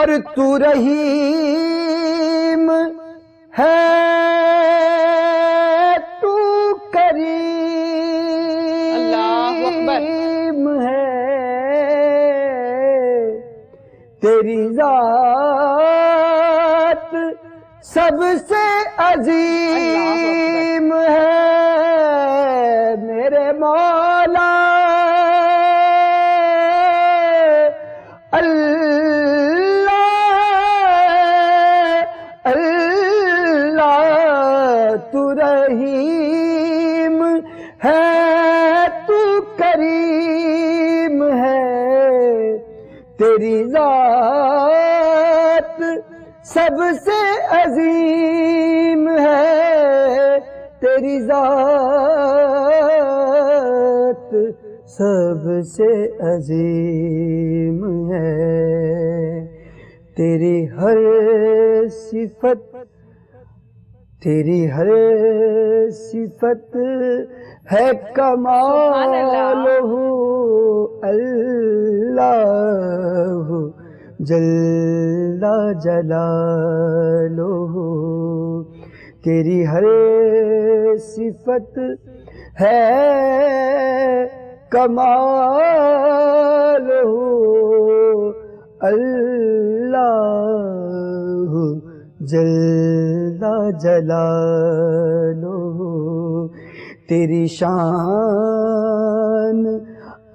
اور تو رحیم ہے تو اللہ اکبر، کریم ہے، تیری ذات سب سے عظیم ہے میرے مولا، اللہ اللہ تو رحیم ہے تو کریم ہے، تیری ذات سب سے عظیم ہے، تیری ذات سب سے عظیم ہے، تیری ہر صفت ہے کمال اللہ جل جلالہ، تیری ہر صفت ہے کمال اللہ جل جلالہ، تیری شان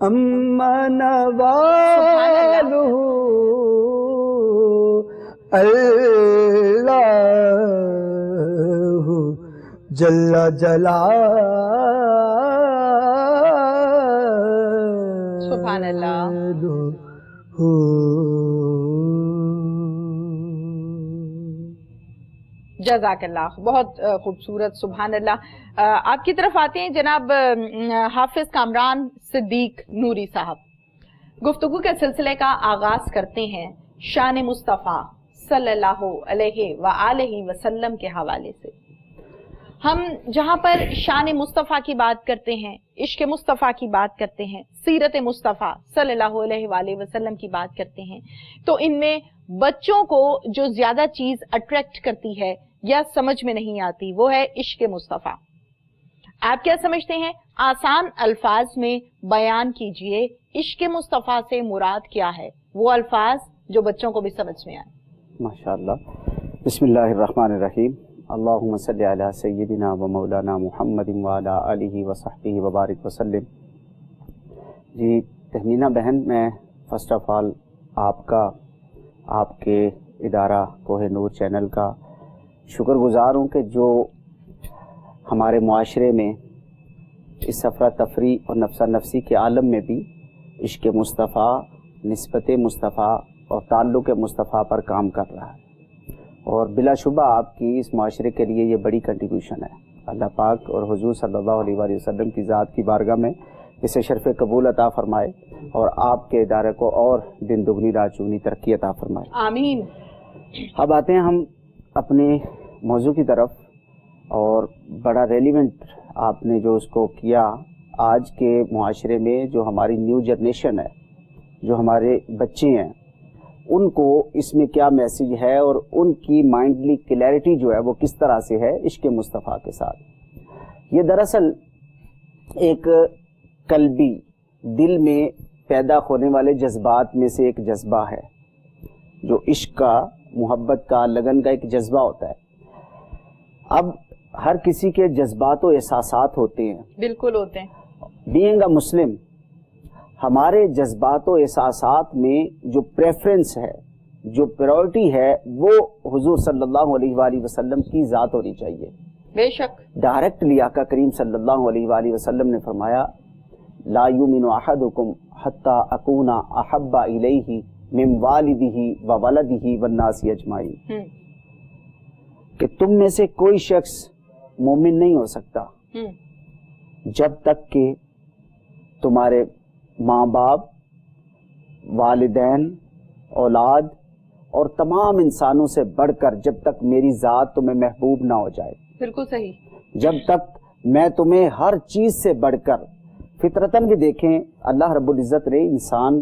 اما نوالہ اللہ جل جلالہ، سبحان اللہ، جزاک اللہ، بہت خوبصورت، سبحان اللہ۔ آپ کی طرف آتے ہیں جناب حافظ کامران صدیق نوری صاحب، گفتگو کے سلسلے کا آغاز کرتے ہیں شان مصطفیٰ صلی اللہ علیہ وآلہ وسلم کے حوالے سے۔ ہم جہاں پر شان مصطفیٰ کی بات کرتے ہیں، عشق مصطفیٰ کی بات کرتے ہیں، سیرت مصطفیٰ صلی اللہ علیہ وآلہ وسلم کی بات کرتے ہیں، تو ان میں بچوں کو جو زیادہ چیز اٹریکٹ کرتی ہے یا سمجھ میں نہیں آتی وہ ہے عشق مصطفیٰ۔ آپ کیا سمجھتے ہیں؟ آسان الفاظ میں بیان کیجئے عشق مصطفیٰ سے مراد کیا ہے، وہ الفاظ جو بچوں کو بھی سمجھ میں آئے۔ ماشاءاللہ، بسم اللہ الرحمن الرحیم، اللہم صلی علی سیدنا و مولانا محمد وعلی آلہ وصحبہ وبارک وسلم۔ جی تہمینہ بہن، میں فرسٹ آف آل آپ کا، آپ کے ادارہ کوہ نور چینل کا شکر گزار ہوں کہ جو ہمارے معاشرے میں اس افراتفری اور نفسہ نفسی کے عالم میں بھی عشق مصطفیٰ، نسبت مصطفیٰ اور تعلق مصطفیٰ پر کام کر رہا ہے، اور بلا شبہ آپ کی اس معاشرے کے لیے یہ بڑی کنٹریبیوشن ہے۔ اللہ پاک اور حضور صلی اللہ علیہ وآلہ وسلم کی ذات کی بارگاہ میں اسے شرف قبول عطا فرمائے اور آپ کے ادارے کو اور دن دگنی رات چگنی ترقی عطا فرمائے، آمین۔ اب آتے ہیں ہم اپنے موضوع کی طرف، اور بڑا ریلیونٹ آپ نے جو اس کو کیا، آج کے معاشرے میں جو ہماری نیو جنریشن ہے، جو ہمارے بچے ہیں، ان کو اس میں کیا میسیج ہے اور ان کی مائنڈلی کلیئرٹی جو ہے وہ کس طرح سے ہے عشق مصطفیٰ کے ساتھ۔ یہ دراصل ایک قلبی، دل میں پیدا ہونے والے جذبات میں سے ایک جذبہ ہے، جو عشق کا، محبت کا، لگن کا ایک جذبہ ہوتا ہے۔ اب ہر کسی کے جذبات و احساسات ہوتے ہیں، بالکل ہوتے ہیں۔ بینگ اے مسلم، ہمارے جذبات و احساسات میں جو پریفرنس ہے، جو پرائورٹی ہے، وہ حضور صلی اللہ علیہ وآلہ وسلم کی ذات ہونی چاہیے۔ بے شک، ڈائریکٹلی آقا کریم صلی اللہ علیہ وآلہ وسلم نے فرمایا لا یؤمن احدکم حتی اکون احب الیہ من والدہ وولدہ والناس اجمعین، کہ تم میں سے کوئی شخص مومن نہیں ہو سکتا جب تک کہ تمہارے ماں باپ، والدین، اولاد اور تمام انسانوں سے بڑھ کر جب تک میری ذات تمہیں محبوب نہ ہو جائے، بالکل صحیح، جب تک میں تمہیں ہر چیز سے بڑھ کر، فطرتاً بھی دیکھیں اللہ رب العزت نے انسان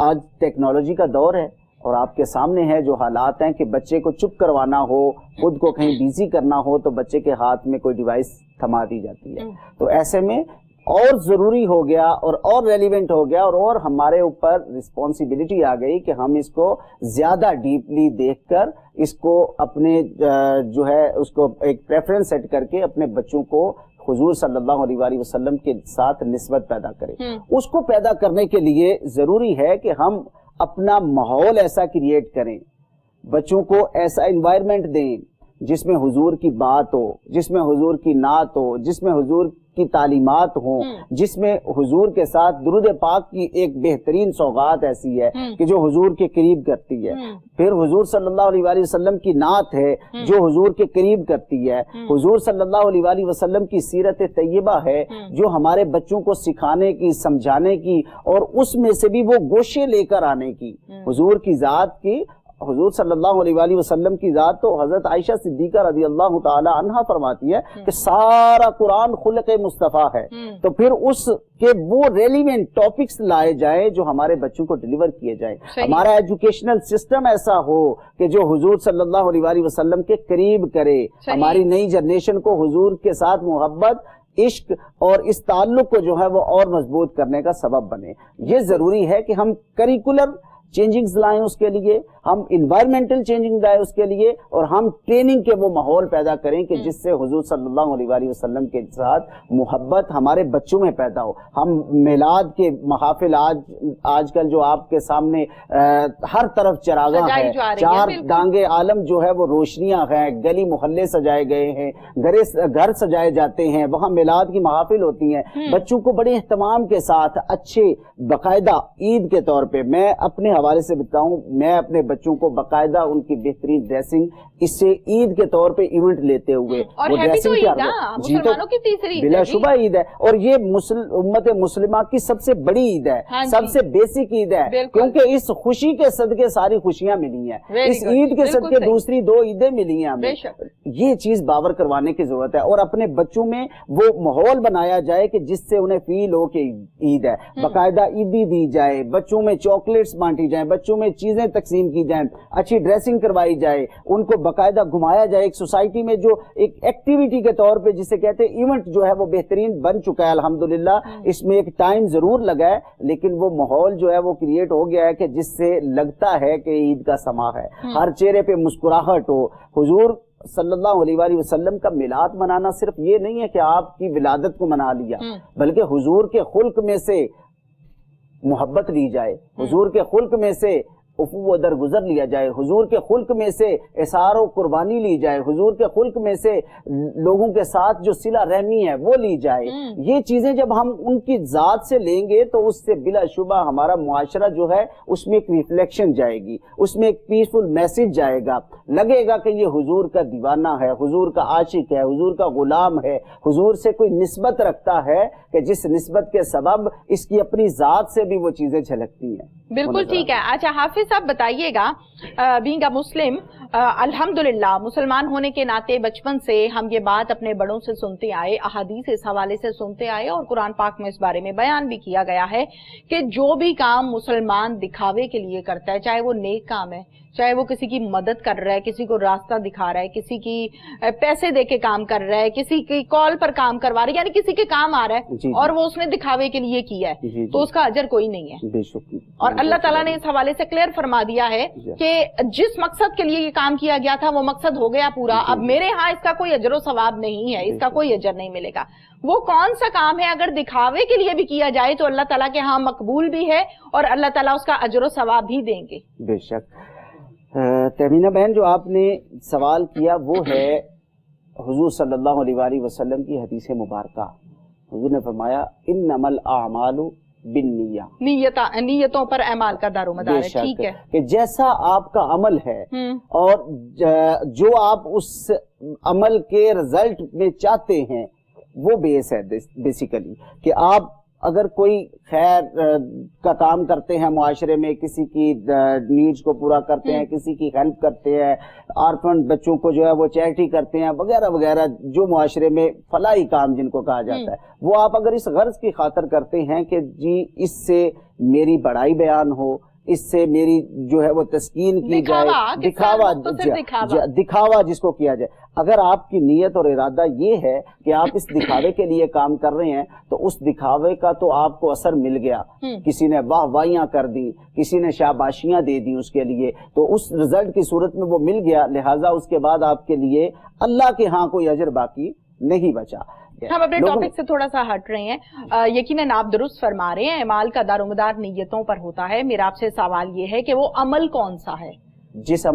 آج ٹیکنالوجی کا دور ہے اور آپ کے سامنے ہے جو حالات ہیں کہ بچے کو چپ کروانا ہو، خود کو کہیں بیزی کرنا ہو تو بچے کے ہاتھ میں کوئی ڈیوائس تھما دی جاتی ہے. تو ایسے میں اور ضروری ہو گیا اور ریلیونٹ ہو گیا اور ہمارے اوپر رسپانسبلٹی آ گئی کہ ہم اس کو زیادہ ڈیپلی دیکھ کر اس کو اپنے جو ہے اس کو ایک پریفرنس سیٹ کر کے اپنے بچوں کو حضور صلی اللہ علیہ وآلہ وسلم کے ساتھ نسبت پیدا کریں. اس کو پیدا کرنے کے لیے ضروری ہے کہ ہم اپنا ماحول ایسا کریٹ کریں، بچوں کو ایسا انوائرمنٹ دیں جس میں حضور کی بات ہو، جس میں حضور کی نعت ہو، جس میں حضور کی تعلیمات ہوں، جس میں حضور کے ساتھ درود پاک کی ایک بہترین سوغات ایسی ہے کہ جو حضور کے قریب کرتی ہے. پھر حضور صلی اللہ علیہ وآلہ وسلم کی نعت ہے جو حضور کے قریب کرتی ہے. حضور صلی اللہ علیہ وآلہ وسلم کی سیرت طیبہ ہے جو ہمارے بچوں کو سکھانے کی، سمجھانے کی اور اس میں سے بھی وہ گوشے لے کر آنے کی. حضور کی ذات کی، حضور صلی اللہ علیہ وآلہ وسلم کی ذات تو حضرت عائشہ صدیقہ رضی اللہ تعالی عنہا فرماتی ہے کہ سارا قرآن خلق مصطفیٰ ہے. تو پھر اس کے وہ ریلیونٹ ٹاپکس لائے جائیں جو ہمارے بچوں کو ڈیلیور کیے جائیں. ہمارا ایجوکیشنل سسٹم ایسا ہو کہ جو حضور صلی اللہ علیہ وآلہ وسلم کے قریب کرے. ہماری نئی جنریشن کو حضور کے ساتھ محبت، عشق اور اس تعلق کو جو ہے وہ اور مضبوط کرنے کا سبب بنے. یہ ضروری ہے کہ ہم کریکولر چینجنگز لائیں اس کے لیے، ہم انوائرمنٹل چینجنگ لائیں اس کے لیے، اور ہم ٹریننگ کے وہ ماحول پیدا کریں کہ جس سے حضور صلی اللہ علیہ وآلہ وسلم کے ساتھ محبت ہمارے بچوں میں پیدا ہو. ہم میلاد کے محافل آج کل جو آپ کے سامنے ہر طرف چراغاں ہیں، چار دانگے عالم جو ہے وہ روشنیاں ہیں، گلی محلے سجائے گئے ہیں، گھر سجائے جاتے ہیں، وہاں میلاد کی محافل ہوتی ہیں. بچوں کو بڑے اہتمام کے ساتھ اچھے باقاعدہ عید کے طور پہ، میں اپنے حوالے سے بتاؤں، میں اپنے بچوں کو باقاعدہ ان کی بہترین ڈریسنگ اس سے عید کے طور پہ ایونٹ لیتے ہوئے وہ ڈریسنگ مسلمانوں کی تیسری بلا شبہ عید ہے، اور یہ امت مسلمہ کی سب سے بڑی عید ہے، سب سے بیسک عید ہے، کیونکہ اس خوشی کے صدقے ساری خوشیاں ملی ہیں. اس عید کے صدقے دوسری دو عیدیں ملی ہیں ہمیں. یہ چیز باور کروانے کی ضرورت ہے اور اپنے بچوں میں وہ ماحول بنایا جائے کہ جس سے انہیں فیل ہو کہ عید ہے. باقاعدہ عیدی دی جائے، بچوں میں چاکلیٹس بانٹی جائیں، بچوں میں چیزیں تقسیم کی جائیں، اچھی ڈریسنگ کروائی جائے، ان کو باقاعدہ گھمایا جائے. ایک سوسائٹی میں جو ایک ایکٹیویٹی کے طور پہ جسے کہتے ہیں ایونٹ جو ہے وہ بہترین بن چکا ہے الحمدللہ. اس میں ایک ٹائم ضرور لگا ہے لیکن وہ ماحول جو ہے وہ کریٹ ہو گیا ہے کہ جس سے لگتا ہے کہ عید کا سما ہے، ہر چہرے پہ مسکراہٹ ہو. حضور صلی اللہ علیہ وآلہ وسلم کا میلاد منانا صرف یہ نہیں ہے کہ آپ کی ولادت کو منا لیا، بلکہ حضور کے خلق میں سے محبت لی جائے، حضور کے خلق میں سے عفو و درگزر لیا جائے، حضور کے خلق میں سے اثار و قربانی لی جائے، حضور کے خلق میں سے لوگوں کے ساتھ جو صلہ رحمی ہے وہ لی جائے. یہ چیزیں جب ہم ان کی ذات سے لیں گے تو اس سے بلا شبہ ہمارا معاشرہ جو ہے اس میں ایک ریفلیکشن جائے گی، اس میں ایک پیسفل میسج جائے گا. لگے گا کہ یہ حضور کا دیوانہ ہے، حضور کا عاشق ہے، حضور کا غلام ہے، حضور سے کوئی نسبت رکھتا ہے کہ جس نسبت کے سبب اس کی اپنی ذات سے بھی وہ چیزیں جھلکتی ہیں. بالکل ٹھیک ہے. اچھا حافظ صاحب بتائیے گا، بینگ اے مسلم، الحمدللہ مسلمان ہونے کے ناطے بچپن سے ہم یہ بات اپنے بڑوں سے سنتے آئے، احادیث اس حوالے سے سنتے آئے اور قرآن پاک میں اس بارے میں بیان بھی کیا گیا ہے کہ جو بھی کام مسلمان دکھاوے کے لیے کرتا ہے، چاہے وہ نیک کام ہے، چاہے وہ کسی کی مدد کر رہا ہے، کسی کو راستہ دکھا رہا ہے، کسی کی پیسے دے کے کام کر رہا ہے، کسی کی کال پر کام کروا رہا ہے، یعنی کسی کے کام آ رہا ہے اور وہ اس نے دکھاوے کے لیے کیا ہے تو اس کا اجر کوئی نہیں ہے. اور اللہ تعالیٰ نے اس حوالے سے کلیئر فرما دیا ہے کہ جس مقصد کے لیے یہ کام کیا گیا تھا وہ مقصد ہو گیا پورا، اب میرے ہاں اس کا کوئی اجر و ثواب نہیں ہے، اس کا کوئی اجر نہیں ملے گا. وہ کون سا کام ہے اگر دکھاوے کے لیے بھی کیا جائے تو اللہ تعالیٰ کے ہاں مقبول بھی ہے اور اللہ تعالیٰ اس کا اجر و ثواب بھی دیں گے. بے شک. تہمینہ بہن جو آپ نے سوال کیا وہ ہے حضور صلی اللہ علیہ وآلہ وسلم کی حدیث مبارکہ. حضور نے فرمایا انما الاعمال بالنیہ، نیتوں پر اعمال کا دار و مدار ہے. ٹھیک ہے کہ جیسا آپ کا عمل ہے اور جو آپ اس عمل کے رزلٹ میں چاہتے ہیں وہ بیس ہے بیسیکلی کہ آپ اگر کوئی خیر کا کام کرتے ہیں معاشرے میں، کسی کی نیڈز کو پورا کرتے ہیں، کسی کی ہیلپ کرتے ہیں، آرفن بچوں کو جو ہے وہ چیریٹی کرتے ہیں وغیرہ وغیرہ، جو معاشرے میں فلاحی کام جن کو کہا جاتا ہے، وہ آپ اگر اس غرض کی خاطر کرتے ہیں کہ جی اس سے میری بڑائی بیان ہو، اس سے میری جو ہے وہ تسکین کی جائے، دکھاوا جس کو کیا جائے، اگر آپ کی نیت اور ارادہ یہ ہے کہ آپ اس دکھاوے کے لیے کام کر رہے ہیں تو اس دکھاوے کا تو آپ کو اثر مل گیا، کسی نے واہ واہیاں کر دی، کسی نے شاباشیاں دے دی اس کے لیے، تو اس رزلٹ کی صورت میں وہ مل گیا، لہٰذا اس کے بعد آپ کے لیے اللہ کے ہاں کوئی اجر باقی نہیں بچا۔ ہم اپنے ٹاپک سے تھوڑا سا ہٹ رہے ہیں، یقیناً آپ درست فرما رہے ہیں، اعمال کا دار و مدار نیتوں پر ہوتا ہے۔ میرا آپ سے سوال یہ ہے کہ وہ عمل کون سا ہے جس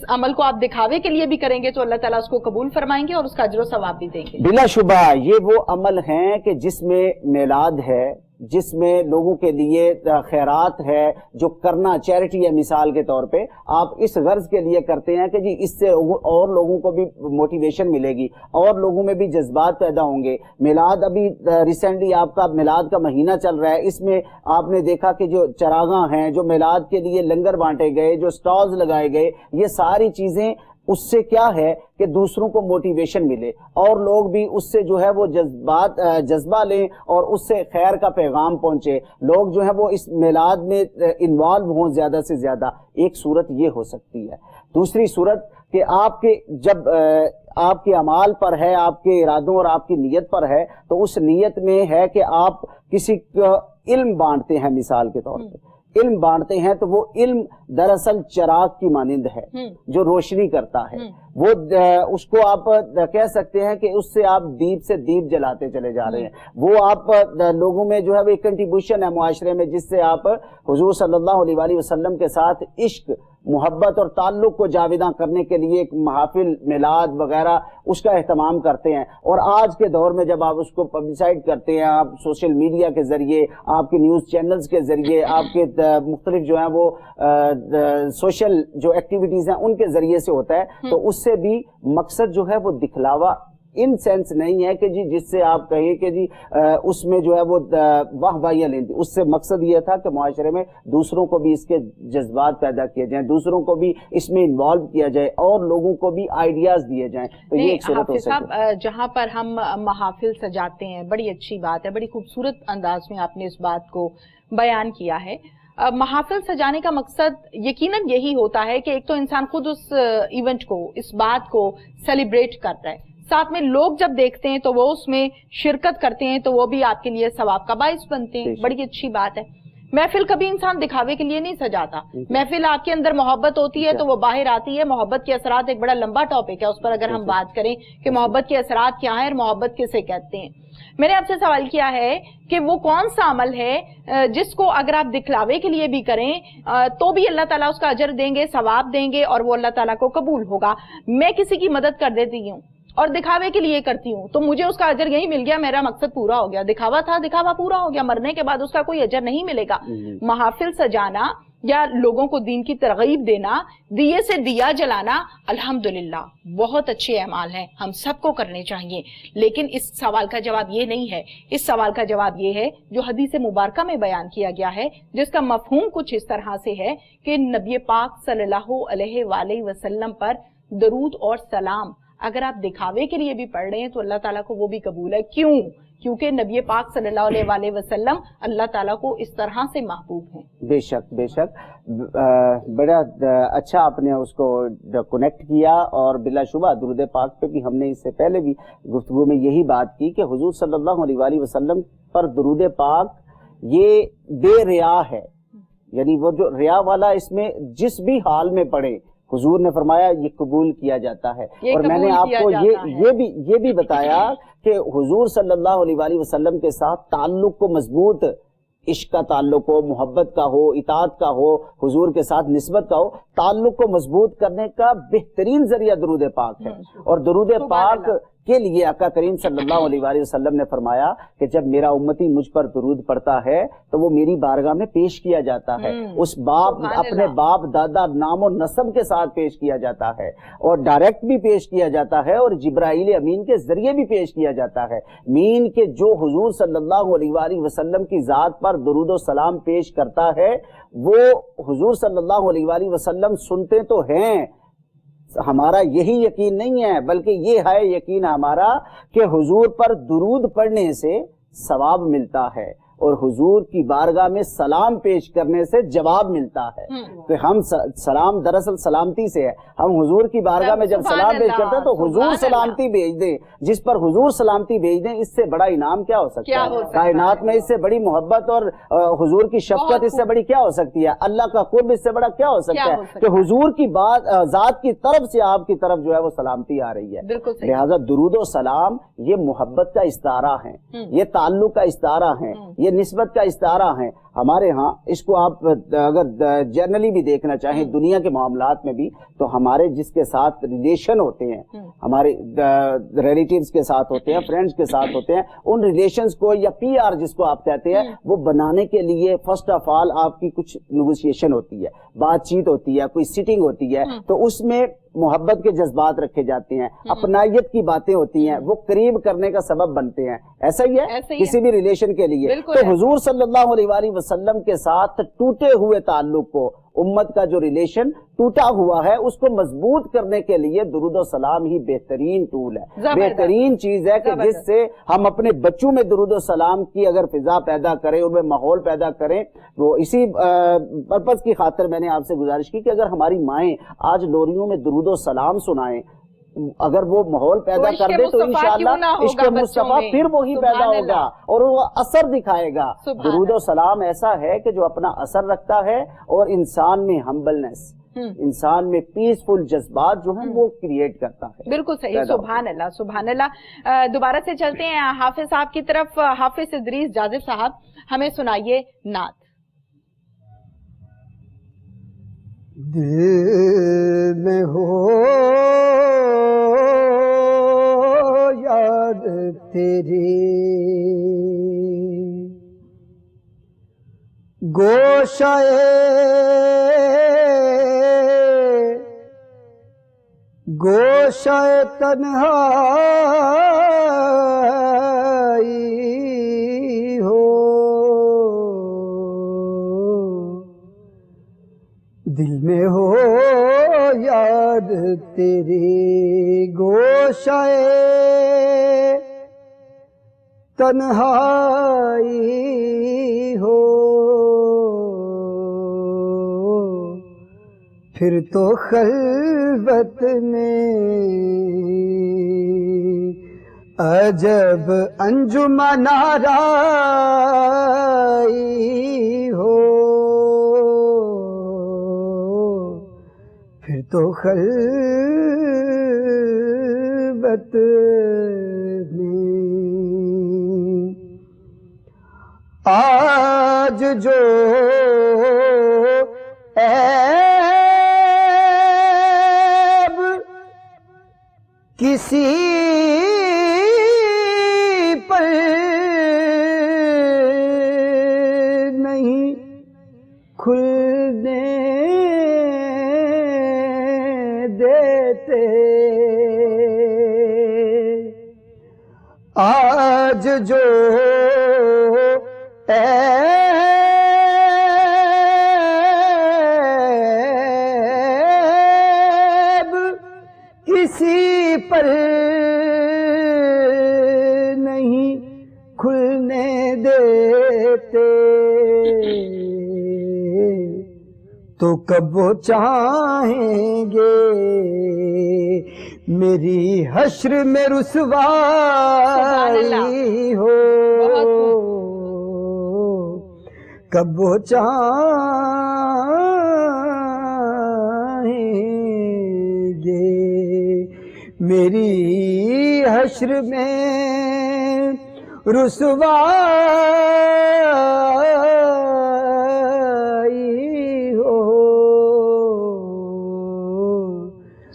عمل کو آپ دکھاوے کے لیے بھی کریں گے تو اللہ تعالیٰ اس کو قبول فرمائیں گے اور اس کا اجر و ثواب بھی دیں گے؟ بلا شبہ یہ وہ عمل ہیں کہ جس میں میلاد ہے، جس میں لوگوں کے لیے خیرات ہے، جو کرنا چیریٹی ہے، مثال کے طور پہ آپ اس غرض کے لیے کرتے ہیں کہ جی اس سے اور لوگوں کو بھی موٹیویشن ملے گی اور لوگوں میں بھی جذبات پیدا ہوں گے۔ میلاد ابھی ریسنٹلی آپ کا میلاد کا مہینہ چل رہا ہے، اس میں آپ نے دیکھا کہ جو چراغاں ہیں، جو میلاد کے لیے لنگر بانٹے گئے، جو سٹالز لگائے گئے، یہ ساری چیزیں اس سے کیا ہے کہ دوسروں کو موٹیویشن ملے اور لوگ بھی اس سے جو ہے وہ جذبہ لیں اور اس سے خیر کا پیغام پہنچے، لوگ جو ہے وہ اس میلاد میں انوالو ہوں زیادہ سے زیادہ۔ ایک صورت یہ ہو سکتی ہے۔ دوسری صورت کہ آپ کے جب آپ کے اعمال پر ہے، آپ کے ارادوں اور آپ کی نیت پر ہے، تو اس نیت میں ہے کہ آپ کسی کا علم بانٹتے ہیں، مثال کے طور پہ علم بانٹتے ہیں، تو وہ علم دراصل چراغ کی مانند ہے جو روشنی کرتا ہے، وہ اس کو آپ کہہ سکتے ہیں کہ اس سے آپ دیپ سے دیپ جلاتے چلے جا رہے ہیں، وہ آپ لوگوں میں جو ہے وہ ایک کنٹریبیوشن ہے معاشرے میں، جس سے آپ حضور صلی اللہ علیہ وآلہ وسلم کے ساتھ عشق، محبت اور تعلق کو جاویداں کرنے کے لیے ایک محافل، میلاد وغیرہ اس کا اہتمام کرتے ہیں۔ اور آج کے دور میں جب آپ اس کو پبلسائڈ کرتے ہیں، آپ سوشل میڈیا کے ذریعے، آپ کے نیوز چینلز کے ذریعے، آپ کے مختلف جو ہیں وہ سوشل جو ایکٹیویٹیز ہیں ان کے ذریعے سے ہوتا ہے، تو اس سے بھی مقصد جو ہے وہ دکھلاوا ان سینس نہیں ہے کہ جی جس سے آپ کہیں کہ جی اس میں جو ہے وہ واہ واہیاں لیں، اس سے مقصد یہ تھا کہ معاشرے میں دوسروں کو بھی اس کے جذبات پیدا کیے جائیں، دوسروں کو بھی اس میں انوالو کیا جائے اور لوگوں کو بھی آئیڈیاز دیے جائیں، تو یہ ایک صورت ہو سکتی ہے۔ جہاں پر ہم محافل سجاتے ہیں، بڑی اچھی بات ہے، بڑی خوبصورت انداز میں آپ نے اس بات کو بیان کیا ہے۔ محافل سجانے کا مقصد یقیناً یہی ہوتا ہے کہ ایک تو انسان خود اس ایونٹ کو، اس بات کو سیلیبریٹ کر رہا ہے، ساتھ میں لوگ جب دیکھتے ہیں تو وہ اس میں شرکت کرتے ہیں تو وہ بھی آپ کے لیے ثواب کا باعث بنتے ہیں، بڑی اچھی بات ہے۔ محفل کبھی انسان دکھاوے کے لیے نہیں سجاتا، محفل آپ کے اندر محبت ہوتی ہے تو وہ باہر آتی ہے۔ محبت کے اثرات ایک بڑا لمبا ٹاپک ہے، اس پر اگر ہم بات کریں کہ محبت کے اثرات کیا ہیں اور محبت کسے کہتے ہیں۔ میں نے آپ سے سوال کیا ہے کہ وہ کون سا عمل ہے جس کو اگر آپ دکھلاوے کے لیے بھی کریں تو بھی اللہ تعالیٰ اس کا اجر دیں گے، ثواب دیں گے اور وہ اللہ تعالیٰ کو قبول ہوگا۔ میں کسی کی مدد کر دیتی ہوں اور دکھاوے کے لیے کرتی ہوں تو مجھے اس کا اجر یہی مل گیا، میرا مقصد پورا ہو گیا، دکھاوا تھا، دکھاوا پورا ہو گیا، مرنے کے بعد اس کا کوئی اجر نہیں ملے گا۔ محافل سجانا یا لوگوں کو دین کی ترغیب دینا، دیے سے دیا جلانا، الحمدللہ بہت اچھے اعمال ہیں، ہم سب کو کرنے چاہیے، لیکن اس سوال کا جواب یہ نہیں ہے۔ اس سوال کا جواب یہ ہے جو حدیث مبارکہ میں بیان کیا گیا ہے، جس کا مفہوم کچھ اس طرح سے ہے کہ نبی پاک صلی اللہ علیہ وآلہ وسلم پر درود اور سلام اگر آپ دکھاوے کے لیے بھی پڑھ رہے ہیں تو اللہ تعالیٰ کو وہ بھی قبول ہے۔ کیوں؟ کیونکہ نبی پاک صلی اللہ علیہ وآلہ وسلم اللہ تعالیٰ کو اس طرح سے محبوب ہیں۔ بے شک بے شک، بڑا اچھا آپ نے اس کو کنیکٹ کیا، اور بلا شبہ درود پاک پہ بھی ہم نے اس سے پہلے بھی گفتگو میں یہی بات کی کہ حضور صلی اللہ علیہ وآلہ وسلم پر درود پاک یہ بے ریا ہے، یعنی وہ جو ریا والا اس میں جس بھی حال میں پڑھے حضور نے فرمایا یہ قبول کیا جاتا ہے۔ اور میں نے آپ کو یہ بھی بتایا کہ حضور صلی اللہ علیہ وآلہ وسلم کے ساتھ تعلق کو مضبوط، عشق کا تعلق ہو، محبت کا ہو، اطاعت کا ہو، حضور کے ساتھ نسبت کا ہو، تعلق کو مضبوط کرنے کا بہترین ذریعہ درود پاک ہے۔ اور درود پاک کے لیے آقا کریم صلی اللہ علیہ وآلہ وسلم نے فرمایا کہ جب میرا امتی مجھ پر درود پڑھتا ہے تو وہ میری بارگاہ میں پیش کیا جاتا ہے، اس باپ اپنے باپ دادا نام و نسب کے ساتھ پیش کیا جاتا ہے، اور ڈائریکٹ بھی پیش کیا جاتا ہے، اور جبرائیل امین کے ذریعے بھی پیش کیا جاتا ہے۔ مین کہ جو حضور صلی اللہ علیہ وآلہ وسلم کی ذات پر درود و سلام پیش کرتا ہے وہ حضور صلی اللہ علیہ وآلہ وسلم سنتے تو ہیں، ہمارا یہی یقین نہیں ہے بلکہ یہ ہے یقین ہمارا کہ حضور پر درود پڑھنے سے ثواب ملتا ہے اور حضور کی بارگاہ میں سلام پیش کرنے سے جواب ملتا ہے۔ کہ ہم سلام دراصل سلامتی سے ہے، ہم حضور کی بارگاہ میں جب سلام پیش کرتے ہیں تو حضور سلامتی بھیج دیں، جس پر حضور سلامتی بھیج دیں، اس سے بڑا انعام کیا ہو سکتا ہے؟ کائنات میں اس سے بڑی محبت اور حضور کی شفقت اس سے بڑی کیا ہو سکتی ہے؟ اللہ کا قرب اس سے بڑا کیا ہو سکتا ہے کہ حضور کی ذات کی طرف سے آپ کی طرف جو ہے وہ سلامتی آ رہی ہے۔ لہٰذا درود و سلام یہ محبت کا استعارہ ہے، یہ تعلق کا استعارہ ہے، یہ نسبت کا استعارہ ہے۔ ہمارے ہاں اس کو آپ اگر جنرلی بھی دیکھنا چاہیں دنیا کے معاملات میں بھی تو ہمارے جس کے ساتھ ریلیشن ہوتے ہیں، ہمارے ریلیٹیوز کے ساتھ ہوتے ہیں، فرینڈز کے ساتھ ہوتے ہیں، ان ریلیشنز کو یا پی آر جس کو آپ کہتے ہیں وہ بنانے کے لیے فرسٹ آف آل آپ کی کچھ نیگوشیشن ہوتی ہے، بات چیت ہوتی ہے، کوئی سیٹنگ ہوتی ہے، تو اس میں محبت کے جذبات رکھے جاتے ہیں، اپنائیت کی باتیں ہوتی ہیں، وہ قریب کرنے کا سبب بنتے ہیں۔ ایسا ہی ہے کسی بھی ریلیشن کے لیے۔ تو حضور صلی اللہ علیہ وآلہ وسلم کے ساتھ ٹوٹے ہوئے تعلق کو، امت کا جو ریلیشن ٹوٹا ہوا ہے اس کو مضبوط کرنے کے لیے درود و سلام ہی بہترین ٹول ہے، بہترین چیز ہے کہ جس سے ہم اپنے بچوں میں درود و سلام کی اگر فضا پیدا کریں، ان میں ماحول پیدا کریں۔ وہ اسی پرپس کی خاطر میں نے آپ سے گزارش کی کہ اگر ہماری مائیں آج لوریوں میں درود و سلام سنائیں، اگر وہ ماحول پیدا کر دے تو انشاءاللہ عشق مصطفیٰ پھر وہی پیدا ہوگا اور وہ اثر دکھائے گا۔ درود و سلام ایسا ہے کہ جو اپنا اثر رکھتا ہے اور انسان میں ہمبلنس، انسان میں پیسفل جذبات جو ہیں وہ کریٹ کرتا ہے۔ بالکل صحیح، سبحان اللہ سبحان اللہ۔ دوبارہ سے چلتے ہیں حافظ صاحب کی طرف۔ حافظ ادریس جازر صاحب ہمیں سنائیے نعت۔ دل میں ہو یاد تیری، گوشہ تنہائی ہو، دل میں ہو یاد تیری، گوشہ تنہائی ہو، پھر تو خلوت میں عجب انجمن آرائی ہو، پھر تو خلوت میں آج جو عیب کسی پر نہیں کھلنے دیتے، آج جو عیب کسی پر نہیں کھلنے دیتے، تو کب وہ چاہیں گے میری حشر میں رسوائی ہو، کب وہ چاہیں گے میری حشر میں رسوائی ہو،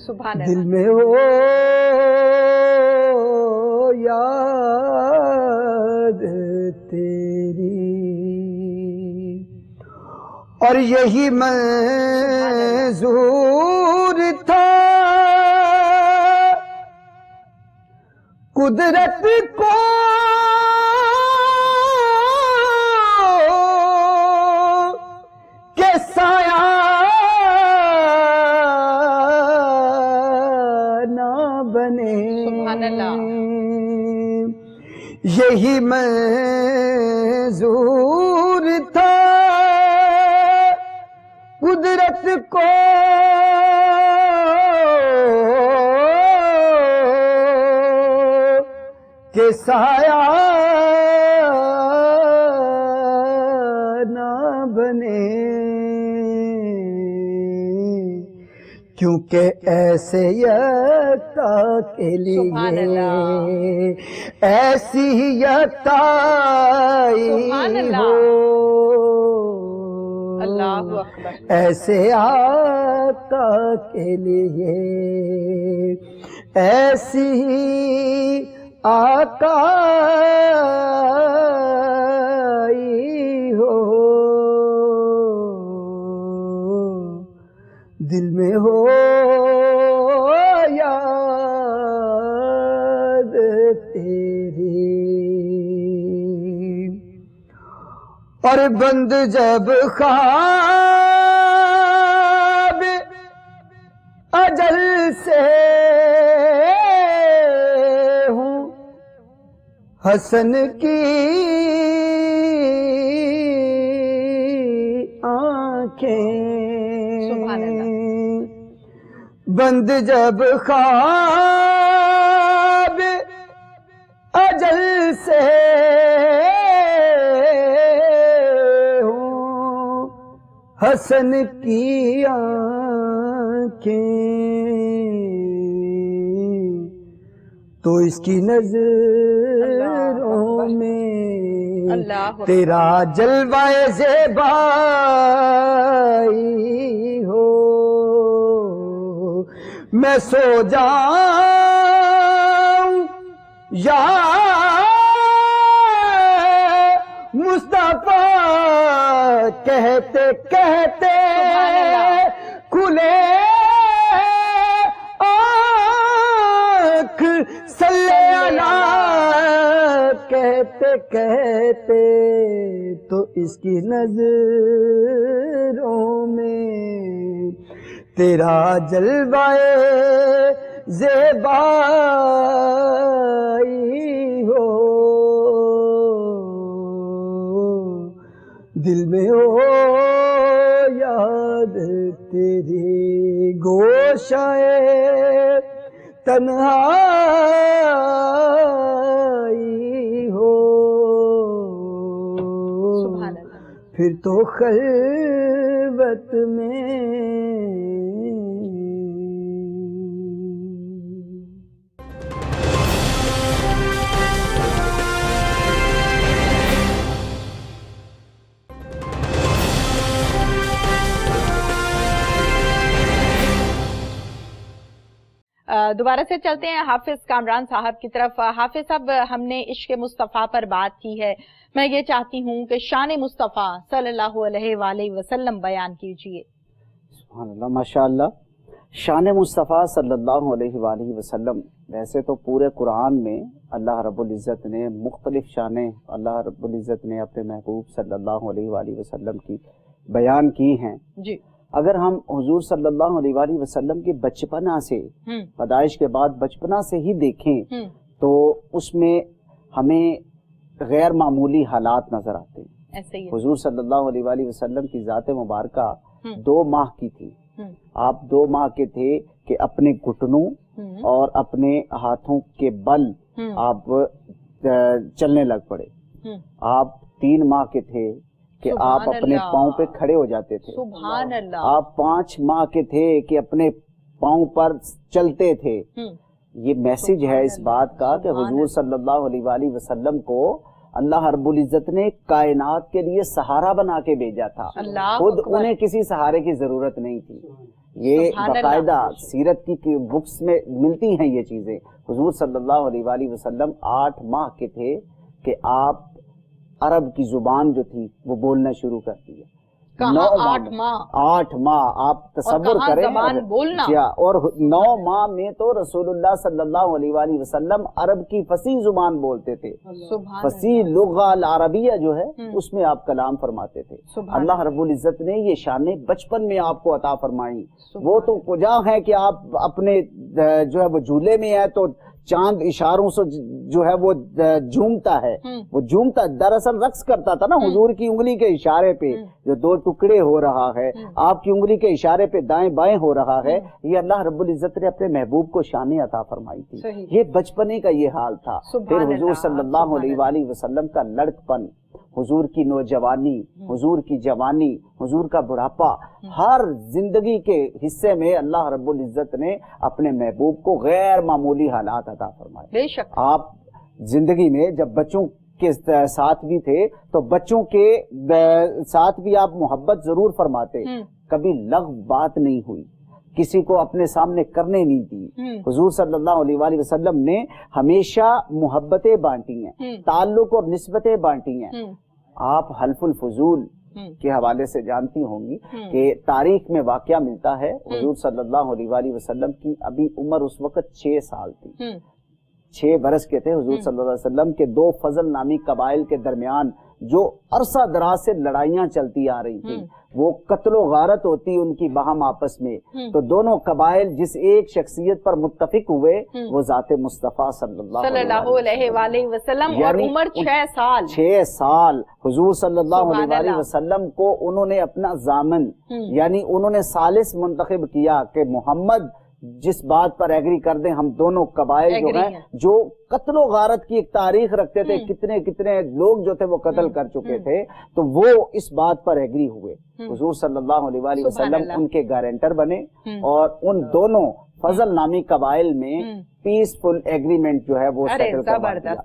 سبحان دل اللہ۔ میں ہو یاد تیری، اور یہی منظور تھا قدرت کو کہ سایہ نہ بنے، سبحان اللہ، یہی منظور تھا قدرت کو کہ سایہ نہ بنے، کیونکہ ایسے یکتا کے سبحان لیے اللہ، ایسی یکتائی سبحان اللہ، ہو، اللہ اکبر، ایسے آقا کے لیے ایسی آقائی ہو، دل میں ہو یاد تیری، اور بند جب خواب اجل سے ہوں حسن کی آنکھیں، سبحان اللہ، بند جب خواب اجل سے ہوں حسن کی آنکھیں، تو اس کی نظروں میں اللہ تیرا جلوہ زیبائی ہو، میں سو جاؤں یا مصطفیٰ کہتے کہتے کھلے آنکھ صلی اللہ کہتے کہتے، تو اس کی نظروں میں تیرا جلوہ زیبائی ہو، دل میں ہو یاد تیری، گوشائے تنہائی ہو، سبحان اللہ، پھر تو خلوت میں دوبارہ سے چلتے ہیں حافظ کامران صاحب کی طرف۔ حافظ صاحب، ہم نے عشق مصطفیٰ پر بات کی ہے، میں یہ چاہتی ہوں کہ شان مصطفیٰ صلی اللہ علیہ وآلہ وسلم بیان کیجئے۔ سبحان اللہ، ماشاءاللہ۔ شان مصطفیٰ صلی اللہ علیہ وآلہ وسلم، ویسے تو پورے قرآن میں اللہ رب العزت نے مختلف شانیں اللہ رب العزت نے اپنے محبوب صلی اللہ علیہ وآلہ وسلم کی بیان کی ہیں۔ جی، اگر ہم حضور صلی اللہ علیہ وآلہ وسلم کے بچپنا سے، پیدائش کے بعد بچپنا سے ہی دیکھیں تو اس میں ہمیں غیر معمولی حالات نظر آتے ہیں۔ ایسے ہی حضور صلی اللہ علیہ وآلہ وسلم کی ذات مبارکہ 2 ماہ کی تھی۔ آپ 2 ماہ کے تھے کہ اپنے گھٹنوں اور اپنے ہاتھوں کے بل آپ چلنے لگ پڑے۔ آپ 3 ماہ کے تھے کہ آپ اپنے پاؤں پہ کھڑے ہو جاتے تھے۔ سبحان اللہ۔ آپ 5 ماہ کے تھے کہ اپنے پاؤں پر چلتے تھے۔ یہ میسج ہے اس بات کا کہ حضور صلی اللہ علیہ وآلہ وسلم کو اللہ رب العزت نے کائنات کے لیے سہارا بنا کے بھیجا تھا، خود انہیں کسی سہارے کی ضرورت نہیں تھی۔ یہ باقاعدہ سیرت کی بکس میں ملتی ہیں یہ چیزیں. حضور صلی اللہ علیہ وآلہ وسلم 8 ماہ کے تھے کہ آپ عرب کی زبان جو تھی وہ بولنا شروع کر دی. 8 ماہ آپ تصور کریں اور 9 ماہ میں تو رسول اللہ صلی اللہ علیہ وآلہ وسلم عرب کی فصیح زبان بولتے تھے. فصیح لغہ العربیہ جو ہے اس میں آپ کلام فرماتے تھے. اللہ رب العزت نے یہ شانیں بچپن میں آپ کو عطا فرمائی. وہ تو کجا ہے کہ آپ اپنے جو ہے وہ جھولے میں ہے تو چاند اشاروں سے جو ہے وہ جھومتا ہے. وہ جھومتا دراصل رقص کرتا تھا نا. حضور کی انگلی کے اشارے پہ جو 2 ٹکڑے ہو رہا ہے, آپ کی انگلی کے اشارے پہ دائیں بائیں ہو رہا ہے, یہ اللہ رب العزت نے اپنے محبوب کو شان عطا فرمائی تھی. یہ بچپنے کا یہ حال تھا. پھر حضور صلی اللہ علیہ وآلہ وسلم کا لڑکپن, حضور کی نوجوانی, حضور کی جوانی, حضور کا بڑھاپا, ہر زندگی کے حصے میں اللہ رب العزت نے اپنے محبوب کو غیر معمولی حالات عطا فرمائے. بے شک آپ زندگی میں جب بچوں کے ساتھ بھی تھے تو بچوں کے ساتھ بھی آپ محبت ضرور فرماتے. کبھی لغو بات نہیں ہوئی, کسی کو اپنے سامنے کرنے نہیں دی. حضور صلی اللہ علیہ وآلہ وسلم نے ہمیشہ محبتیں بانٹی ہیں, تعلق اور نسبتیں بانٹی ہیں. آپ حلف الفضول کے حوالے سے جانتی ہوں گی کہ تاریخ میں واقعہ ملتا ہے حضور صلی اللہ علیہ وآلہ وسلم کی ابھی عمر اس وقت 6 سال تھی. 6 برس کے تھے. حضور صلی اللہ علیہ وسلم کے 2 فضل نامی قبائل کے درمیان جو عرصہ دراز سے لڑائیاں چلتی آ رہی تھی, وہ قتل و غارت ہوتی ان کی باہم آپس میں, تو دونوں قبائل جس ایک شخصیت پر متفق ہوئے وہ ذات مصطفیٰ صلی اللہ علیہ وآلہ وسلم, اور عمر 6 سال. 6 سال حضور صلی اللہ علیہ وآلہ وسلم کو انہوں نے اپنا ضامن یعنی انہوں نے ثالث منتخب کیا کہ محمد جس بات پر ایگری کر دیں. ہم دونوں قبائل جو ہیں جو قتل و غارت کی ایک تاریخ رکھتے تھے, کتنے لوگ جو تھے وہ قتل کر چکے تھے, تو وہ اس بات پر ایگری ہوئے. حضور صلی اللہ علیہ وآلہ وسلم ان کے گارنٹر بنے اور ان دونوں فضل نامی قبائل میں پیسفل ایگریمنٹ جو ہے وہ سیٹل کروا دیا.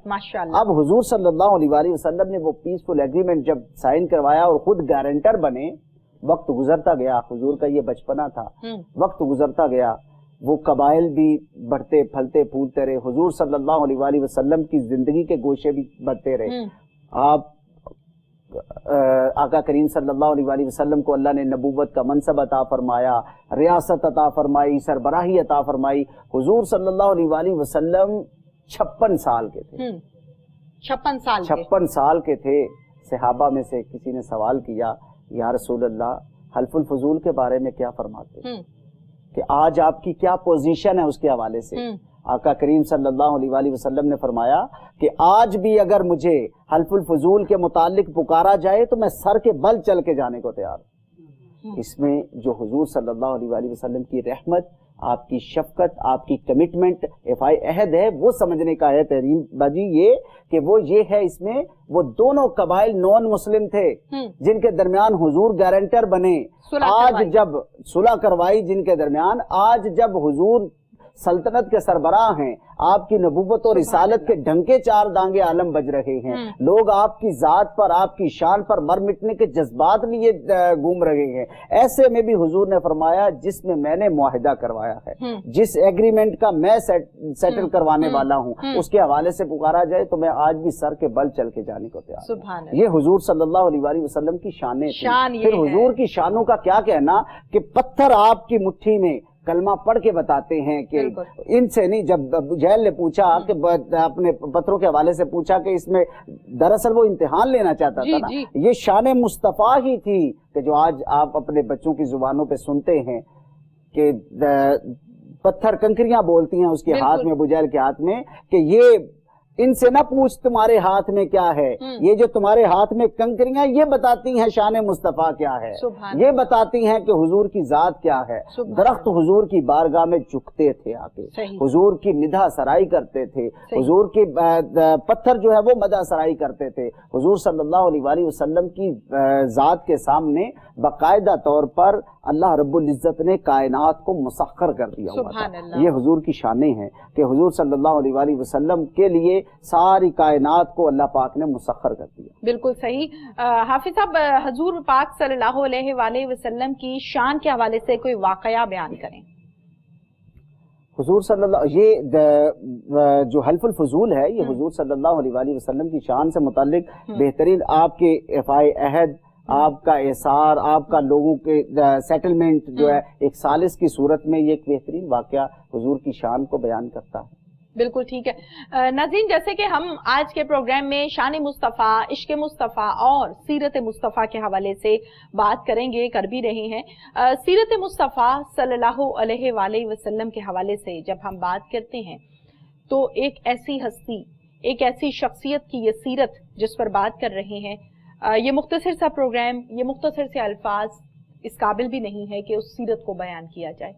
اب حضور صلی اللہ علیہ وآلہ وسلم نے وہ پیسفل ایگریمنٹ جب سائن کروایا اور خود گارنٹر بنے, وقت گزرتا گیا. حضور کا یہ بچپنا تھا, وقت گزرتا گیا, وہ قبائل بھی بڑھتے پھلتے پھولتے رہے. حضور صلی اللہ علیہ وآلہ وسلم کی زندگی کے گوشے بھی بڑھتے رہے. آپ آقا کریم صلی اللہ علیہ وآلہ وسلم کو اللہ نے نبوت کا منصب عطا فرمایا, ریاست عطا فرمائی, سربراہی عطا فرمائی. حضور صلی اللہ علیہ وآلہ وسلم 56 سال کے تھے. 56 سال کے تھے. صحابہ میں سے کسی نے سوال کیا, یا رسول اللہ حلف الفضول کے بارے میں کیا فرماتے کہ آج آپ کی کیا پوزیشن ہے اس کے حوالے سے؟ آقا کریم صلی اللہ علیہ وآلہ وسلم نے فرمایا کہ آج بھی اگر مجھے حلف الفضول کے متعلق پکارا جائے تو میں سر کے بل چل کے جانے کو تیار ہوں. اس میں جو حضور صلی اللہ علیہ وآلہ وسلم کی رحمت, آپ کی شفقت, آپ کی کمٹمنٹ, افائی عہد ہے, وہ سمجھنے کا ہے تحریم باجی یہ کہ وہ یہ ہے اس میں وہ دونوں قبائل نون مسلم تھے جن کے درمیان حضور گارنٹر بنے. آج جب صلح کروائی جن کے درمیان, آج جب حضور سلطنت کے سربراہ ہیں, آپ کی نبوت اور رسالت کے ڈھنکے 4 دانگے عالم بج رہے ہیں, لوگ آپ کی ذات پر, آپ کی شان پر مر مٹنے کے جذبات لیے گھوم رہے ہیں. ایسے میں بھی حضور نے فرمایا جس میں میں نے معاہدہ کروایا ہے, جس ایگریمنٹ کا میں سیٹل کروانے والا ہوں, اس کے حوالے سے پکارا جائے تو میں آج بھی سر کے بل چل کے جانے کو تیار ہوں. یہ حضور صلی اللہ علیہ وآلہ وسلم کی شانیں تھیں. پھر حضور کی شانوں کا کیا کہنا کہ پتھر آپ کی مٹھی میں کلمہ پڑھ کے بتاتے ہیں کہ ان سے نہیں. جب جیل نے پوچھا کہ اپنے پتھروں کے حوالے سے پوچھا کہ اس میں دراصل وہ امتحان لینا چاہتا تھا نا, یہ شان مصطفیٰ ہی تھی کہ جو آج آپ اپنے بچوں کی زبانوں پہ سنتے ہیں کہ پتھر کنکریاں بولتی ہیں اس کے ہاتھ میں, ابو جہل کے ہاتھ میں, کہ یہ ان سے نہ پوچھ تمہارے ہاتھ میں کیا ہے, یہ جو تمہارے ہاتھ میں کنکریاں یہ بتاتی ہیں شان مصطفیٰ کیا ہے, یہ بتاتی ہیں کہ حضور کی ذات کیا ہے. درخت حضور کی بارگاہ میں جھکتے تھے آ کے, حضور کی ندا سرائی کرتے تھے, حضور کی پتھر جو ہے وہ مدح سرائی کرتے تھے. حضور صلی اللہ علیہ وآلہ وسلم کی ذات کے سامنے باقاعدہ طور پر اللہ رب العزت نے کائنات کو مسخر کر دیا ہوا سبحان تھا. اللہ. یہ حضور کی شانیں ہیں کہ حضور صلی اللہ علیہ وآلہ وسلم کے لیے ساری کائنات کو اللہ پاک نے مسخر کر دیا. بالکل صحیح. حافظ صاحب، حضور پاک صلی اللہ علیہ وآلہ وسلم کی شان کے حوالے سے کوئی واقعہ بیان کریں. حضور صلی اللہ، یہ جو حلف الفضول ہے یہ حضور صلی اللہ علیہ وآلہ وسلم کی شان سے متعلق بہترین آپ کے افائے عہد، آپ کا احسار، آپ کا لوگوں کے سیٹلمنٹ جو ہے ایک سالس کی صورت میں، یہ ایک بہترین واقعہ حضور کی شان کو بیان کرتا ہے. بالکل ٹھیک ہے. ناظرین، جیسے کہ ہم آج کے پروگرام میں شان مصطفیٰ، عشق مصطفیٰ اور سیرت مصطفیٰ کے حوالے سے بات کریں گے، کر بھی رہے ہیں. سیرت مصطفیٰ صلی اللہ علیہ وآلہ وسلم کے حوالے سے جب ہم بات کرتے ہیں تو ایک ایسی ہستی، ایک ایسی شخصیت کی یہ سیرت جس پر بات کر رہے ہیں، یہ مختصر سا پروگرام، یہ مختصر سے الفاظ اس قابل بھی نہیں ہے کہ اس سیرت کو بیان کیا جائے،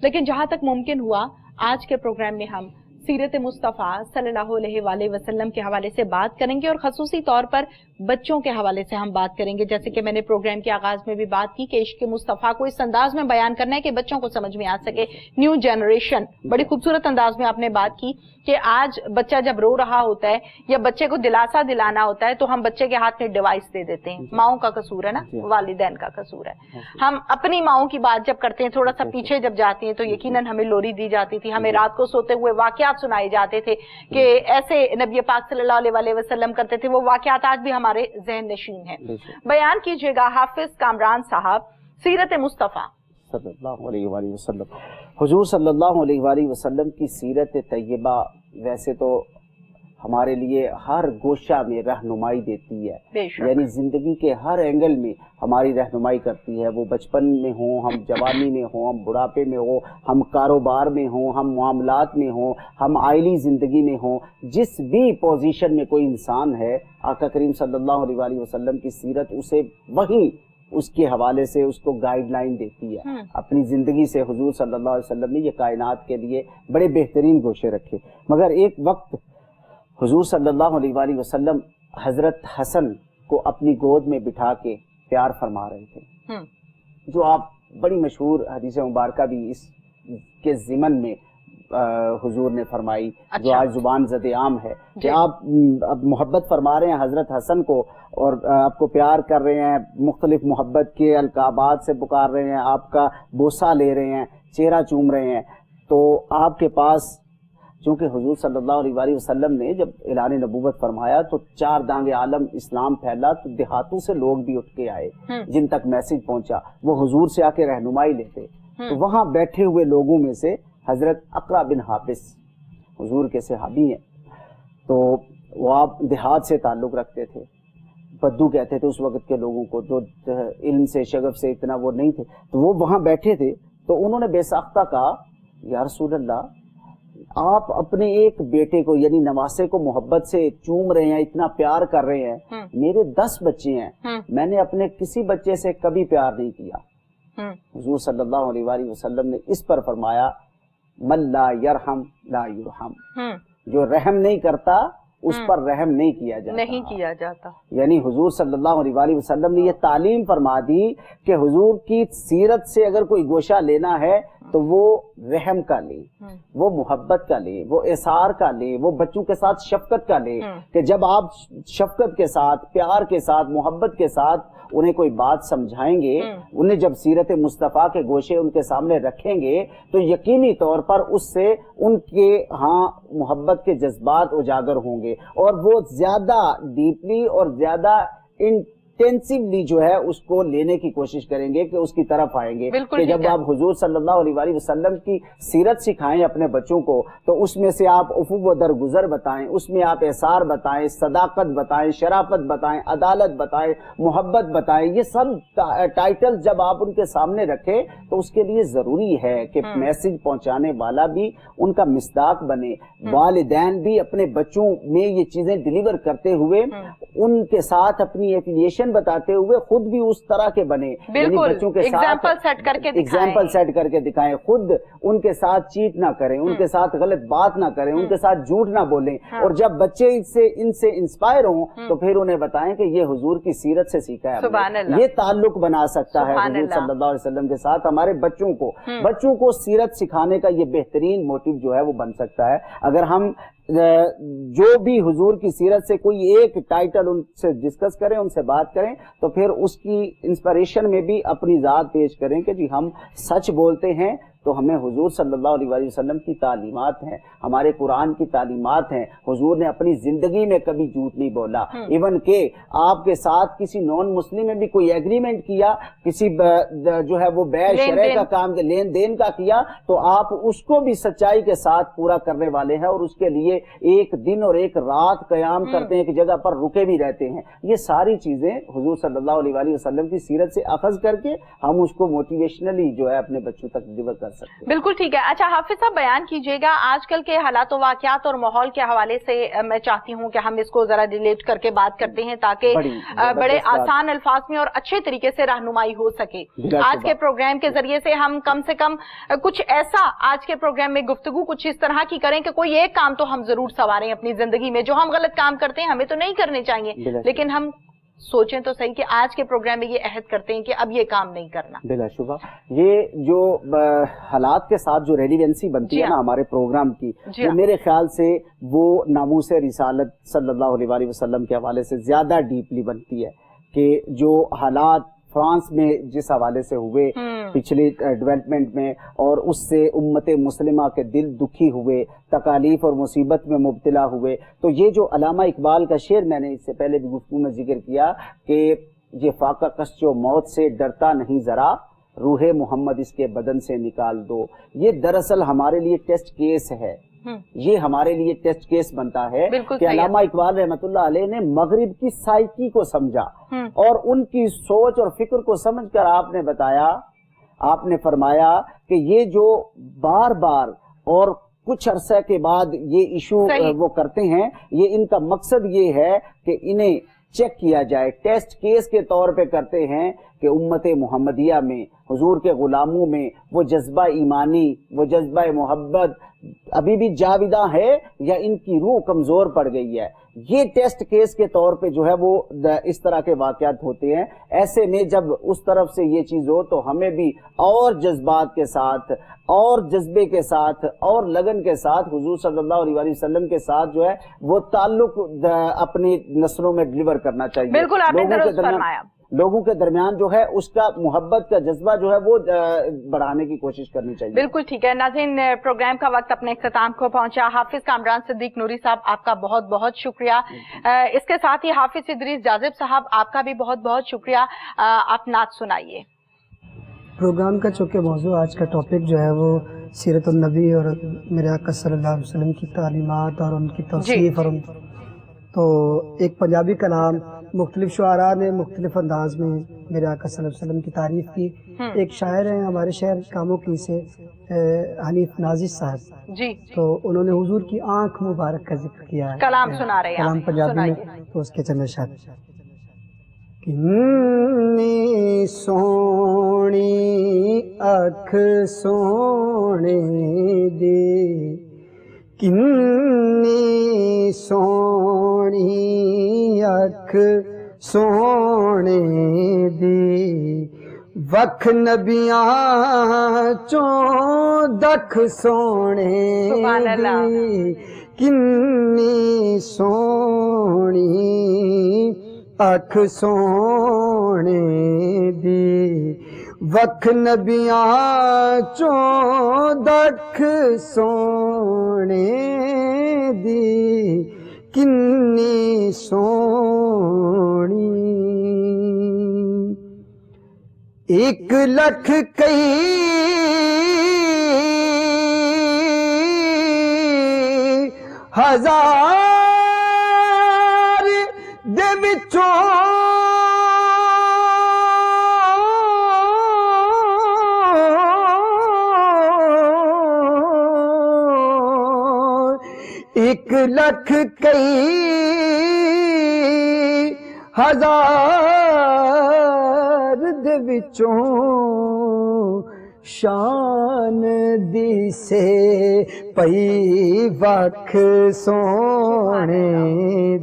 لیکن جہاں تک ممکن ہوا آج کے پروگرام میں ہم سیرت مصطفیٰ صلی اللہ علیہ وآلہ وسلم کے حوالے سے بات کریں گے، اور خصوصی طور پر بچوں کے حوالے سے ہم بات کریں گے. جیسے کہ میں نے پروگرام کے آغاز میں بھی بات کی کہ عشق مصطفیٰ کو اس انداز میں بیان کرنا ہے کہ بچوں کو سمجھ میں آ سکے. نیو جنریشن، بڑی خوبصورت انداز میں آپ نے بات کی کہ آج بچہ جب رو رہا ہوتا ہے یا بچے کو دلاسا دلانا ہوتا ہے تو ہم بچے کے ہاتھ میں ڈیوائس دے دیتے ہیں. ماؤں کا قصور ہے نا، والدین کا قصور ہے. ہم اپنی ماؤں کی بات جب کرتے ہیں، تھوڑا سا پیچھے جب جاتے ہیں تو یقیناً ہمیں لوری دی جاتی تھی، ہمیں رات کو سوتے ہوئے واقعات سنائے جاتے تھے کہ ایسے نبی پاک صلی اللہ علیہ وسلم کرتے تھے. وہ واقعات آج بھی ہمارے ذہن نشین ہیں. بیان کیجئے گا حافظ کامران صاحب سیرت مصطفیٰ صلی اللہ علیہ وآلہ وسلم. حضور صلی اللہ علیہ وآلہ وسلم کی سیرت طیبہ ویسے تو ہمارے لیے ہر گوشہ میں رہنمائی دیتی ہے، یعنی زندگی کے ہر اینگل میں ہماری رہنمائی کرتی ہے. وہ بچپن میں ہوں، ہم جوانی میں ہوں، ہم بڑھاپے میں ہوں، ہم کاروبار میں ہوں، ہم معاملات میں ہوں، ہم عائلی زندگی میں ہوں، جس بھی پوزیشن میں کوئی انسان ہے، آقا کریم صلی اللہ علیہ وآلہ وسلم کی سیرت اسے وہی اس کے حوالے سے اس کو گائیڈ لائن دیتی ہے. اپنی زندگی سے حضور صلی اللہ علیہ وسلم نے یہ کائنات کے لیے بڑے بہترین گوشے رکھے. مگر ایک وقت حضور صلی اللہ علیہ وآلہ وسلم حضرت حسن کو اپنی گود میں بٹھا کے پیار فرما رہے تھے، جو آپ بڑی مشہور حدیث مبارکہ بھی اس کے ضمن میں حضور نے فرمائی، جو آج زبان زد عام ہے کہ آپ اب محبت فرما رہے ہیں حضرت حسن کو اور آپ کو پیار کر رہے ہیں، مختلف محبت کے القابات سے پکار رہے ہیں، آپ کا بوسہ لے رہے ہیں، چہرہ چوم رہے ہیں. تو آپ کے پاس چونکہ حضور صلی اللہ علیہ وآلہ وسلم نے جب اعلان نبوت فرمایا تو 4 دانگ عالم اسلام پھیلا، تو دیہاتوں سے لوگ بھی اٹھ کے آئے جن تک میسج پہنچا، وہ حضور سے آ کے رہنمائی لیتے. تو وہاں بیٹھے ہوئے لوگوں میں سے حضرت اقرا بن حابس حضور کے صحابی ہیں، تو وہ آپ دیہات سے تعلق رکھتے تھے، بدو کہتے تھے اس وقت کے لوگوں کو، جو علم سے شغف سے اتنا وہ نہیں تھے. تو وہ وہاں بیٹھے تھے، تو انہوں نے بے ساختہ کہا یا رسول اللہ، آپ اپنے ایک بیٹے کو یعنی نواسے کو محبت سے چوم رہے ہیں، اتنا پیار کر رہے ہیں، میرے 10 بچے ہیں، میں نے اپنے کسی بچے سے کبھی پیار نہیں کیا. حضور صلی اللہ علیہ وآلہ وسلم نے اس پر فرمایا من لا یرحم لا یرحم، جو رحم نہیں کرتا اس پر رحم نہیں کیا جاتا. یعنی حضور صلی اللہ علیہ وآلہ وسلم نے یہ تعلیم فرما دی کہ حضور کی سیرت سے اگر کوئی گوشہ لینا ہے تو وہ رحم کا لے، وہ محبت کا لے، وہ احسار کا لے، وہ بچوں کے ساتھ شفقت کا لے. کہ جب آپ شفقت کے ساتھ، پیار کے ساتھ، محبت کے ساتھ انہیں کوئی بات سمجھائیں گے، انہیں جب سیرت مصطفیٰ کے گوشے ان کے سامنے رکھیں گے تو یقینی طور پر اس سے ان کے ہاں محبت کے جذبات اجاگر ہوں گے، اور وہ زیادہ ڈیپلی اور زیادہ انٹینسیولی جو ہے اس کو لینے کی کوشش کریں گے، کہ اس کی طرف آئیں گے. کہ جب آپ حضور صلی اللہ علیہ وآلہ وسلم کی سیرت سکھائیں اپنے بچوں کو تو اس میں سے آپ عفو و درگزر بتائیں، اس میں آپ احسار بتائیں، صداقت بتائیں، شرافت بتائیں، عدالت بتائیں، محبت بتائیں. یہ سب ٹائٹل جب آپ ان کے سامنے رکھیں تو اس کے لیے ضروری ہے کہ میسج پہنچانے والا بھی ان کا مصداق بنے، والدین بھی اپنے بچوں میں یہ چیزیں ڈیلیور کرتے ہوئے ان کے ساتھ اپنی ایفیلیشن ماڈریشن بتاتے ہوئے خود بھی اس طرح کے بنے، یعنی بچوں کے ساتھ ایگزامپل سیٹ کر کے دکھائیں، خود ان کے ساتھ چیٹ نہ کریں، ان کے ساتھ غلط بات نہ کریں، ان کے ساتھ جھوٹ نہ بولیں، اور جب بچے ان سے انسپائر ہوں تو پھر انہیں بتائیں کہ یہ حضور کی سیرت سے سیکھا ہے ہم نے۔ یہ تعلق بنا سکتا ہے حضور صلی اللہ علیہ وسلم کے ساتھ ہمارے بچوں کو سیرت سکھانے کا یہ بہترین موٹیو جو ہے وہ بن سکتا ہے۔ اگر ہم جو بھی حضور کی سیرت سے کوئی ایک ٹائٹل ان سے ڈسکس کریں، ان سے بات کریں، تو پھر اس کی انسپریشن میں بھی اپنی ذات پیش کریں کہ جی ہم سچ بولتے ہیں تو ہمیں حضور صلی اللہ علیہ وسلم کی تعلیمات ہیں، ہمارے قرآن کی تعلیمات ہیں، حضور نے اپنی زندگی میں کبھی جھوٹ نہیں بولا، ایون کہ آپ کے ساتھ کسی نان مسلم میں بھی کوئی ایگریمنٹ کیا، کسی جو ہے وہ بے شرع کا کام لین دین کا کیا، تو آپ اس کو بھی سچائی کے ساتھ پورا کرنے والے ہیں، اور اس کے لیے ایک دن اور ایک رات قیام کرتے ہیں، ایک جگہ پر رکے بھی رہتے ہیں۔ یہ ساری چیزیں حضور صلی اللہ علیہ وسلم کی سیرت سے اخذ کر کے ہم اس کو موٹیویشنلی جو ہے اپنے بچوں تک ڈیلیور کر سکتے ہیں۔ بالکل ٹھیک ہے۔ اچھا حافظ صاحب بیان کیجئے گا، آج کل کے حالات و واقعات اور ماحول کے حوالے سے میں چاہتی ہوں کہ ہم اس کو ذرا ریلیٹ کر کے بات کرتے ہیں تاکہ بڑے آسان الفاظ میں اور اچھے طریقے سے رہنمائی ہو سکے۔ آج کے پروگرام کے ذریعے سے ہم کم سے کم کچھ ایسا آج کے پروگرام میں گفتگو کچھ اس طرح کی کریں کہ کوئی ایک کام تو ہم ضرور سنواریں اپنی زندگی میں، جو ہم غلط کام کرتے ہیں ہمیں تو نہیں کرنے چاہیے، لیکن ہم سوچیں تو صحیح کہ آج کے پروگرام میں یہ عہد کرتے ہیں کہ اب یہ کام نہیں کرنا۔ بلا شبہ یہ جو حالات کے ساتھ جو ریلیونسی بنتی ہے نا ہمارے پروگرام کی، وہ میرے خیال سے وہ ناموس رسالت صلی اللہ علیہ وسلم کے حوالے سے زیادہ ڈیپلی بنتی ہے، کہ جو حالات فرانس میں جس حوالے سے ہوئے پچھلی ڈیولپمنٹ میں، اور اس سے امت مسلمہ کے دل دکھی ہوئے، تکالیف اور مصیبت میں مبتلا ہوئے، تو یہ جو علامہ اقبال کا شعر میں نے اس سے پہلے بھی گفتگو میں ذکر کیا کہ یہ فاقہ کش جو موت سے ڈرتا نہیں ذرا، روح محمد اس کے بدن سے نکال دو، یہ دراصل ہمارے لیے ٹیسٹ کیس ہے، یہ ہمارے لیے ٹیسٹ کیس بنتا ہے کہ علامہ اقبال رحمۃ اللہ علیہ نے مغرب کی سائیکی کو سمجھا، اور ان کی سوچ اور فکر کو سمجھ کر آپ نے بتایا، آپ نے فرمایا کہ یہ جو بار بار اور کچھ عرصے کے بعد یہ ایشو وہ کرتے ہیں، یہ ان کا مقصد یہ ہے کہ انہیں چیک کیا جائے، ٹیسٹ کیس کے طور پہ کرتے ہیں کہ امت محمدیہ میں، حضور کے غلاموں میں وہ جذبہ ایمانی، وہ جذبہ محبت ابھی بھی جاویداں ہے یا ان کی روح کمزور پڑ گئی ہے۔ یہ ٹیسٹ کیس کے طور پہ جو ہے وہ اس طرح کے واقعات ہوتے ہیں۔ ایسے میں جب اس طرف سے یہ چیز ہو تو ہمیں بھی اور جذبات کے ساتھ اور جذبے کے ساتھ اور لگن کے ساتھ حضور صلی اللہ علیہ وسلم کے ساتھ جو ہے وہ تعلق اپنی نسلوں میں ڈلیور کرنا چاہیے۔ بالکل آپ نے درست فرمایا۔ لوگوں کے درمیان جو ہے اس کا محبت کا جذبہ جو ہے وہ بڑھانے کی کوشش کرنی چاہیے۔ بالکل ٹھیک ہے ناظرین، پروگرام کا وقت اپنے اختتام کو پہنچا۔ حافظ کامران صدیق نوری صاحب آپ کا بہت بہت شکریہ، اس کے ساتھ ہی حافظ ادریس جاذب صاحب آپ کا بھی بہت بہت شکریہ۔ آپ نعت سنائیے۔ پروگرام کا چونکہ موضوع آج کا ٹاپک جو ہے وہ سیرت النبی اور میرے آقا صلی اللہ علیہ وسلم کی تعلیمات اور ان کی توصیف، اور تو ایک پنجابی کلام مختلف شعراء نے مختلف انداز میں میرے آقا صلی اللہ علیہ وسلم کی تعریف کی۔ ایک شاعر ہیں ہمارے شہر کاموں کی سے حنیف نازی صاحب، جی، تو انہوں نے حضور کی آنکھ مبارک کا ذکر کیا ہے، کلام سنا رہے ہیں، کلام پنجابی میں، تو اس کے چند اشعار۔ کنی سونی اکھ سونے دی، کنی سونی اکھ سونے دی، وکھ نبیاں چوں دکھ سونے دی، کنی سونی اکھ سونے دی، وکھ نبیاں چوں دکھ سونے دی، کنی سونی، ایک لکھ کئی ہزار دے وچوں ایک لکھ کئی ہزار دے وچوں شان دی سے پئی وکھ سونے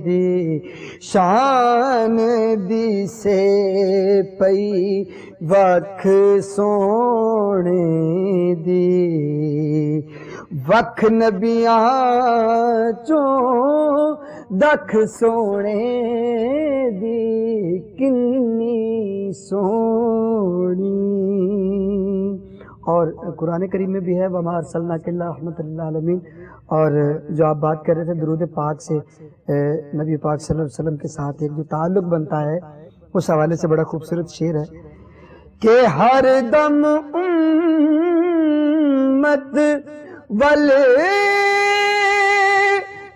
دی شان دی سے پئی وکھ سونے دی وکھ نبیاں چوں دکھ سونے دی کنی سونی. اور قرآن کریم میں بھی ہے وَمَا أَرْسَلْنَاكَ إِلَّا رَحْمَةً لِّلْعَالَمِينَ. اور جو آپ بات کر رہے تھے درود پاک سے نبی پاک صلی اللہ علیہ وسلم کے ساتھ ایک جو تعلق بنتا ہے اس حوالے سے بڑا خوبصورت شعر ہے کہ ہر دم امت ول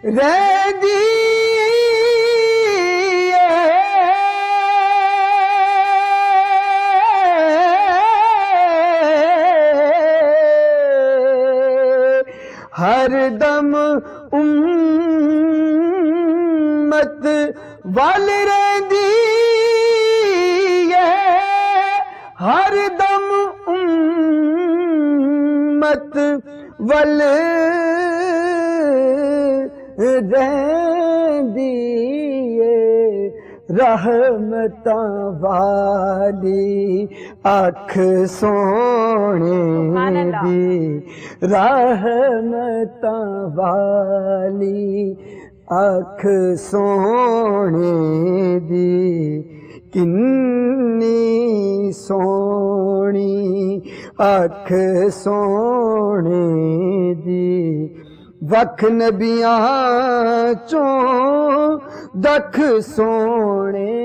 رہدی ہر دم امت ول رہدی ہر دم امت ول رہدی رحمتاں والی اکھ سونے دی رحمتاں والی اکھ سونے دی کنی سونی اکھ سونے دی وکھ نبیاں چوں دکھ سونے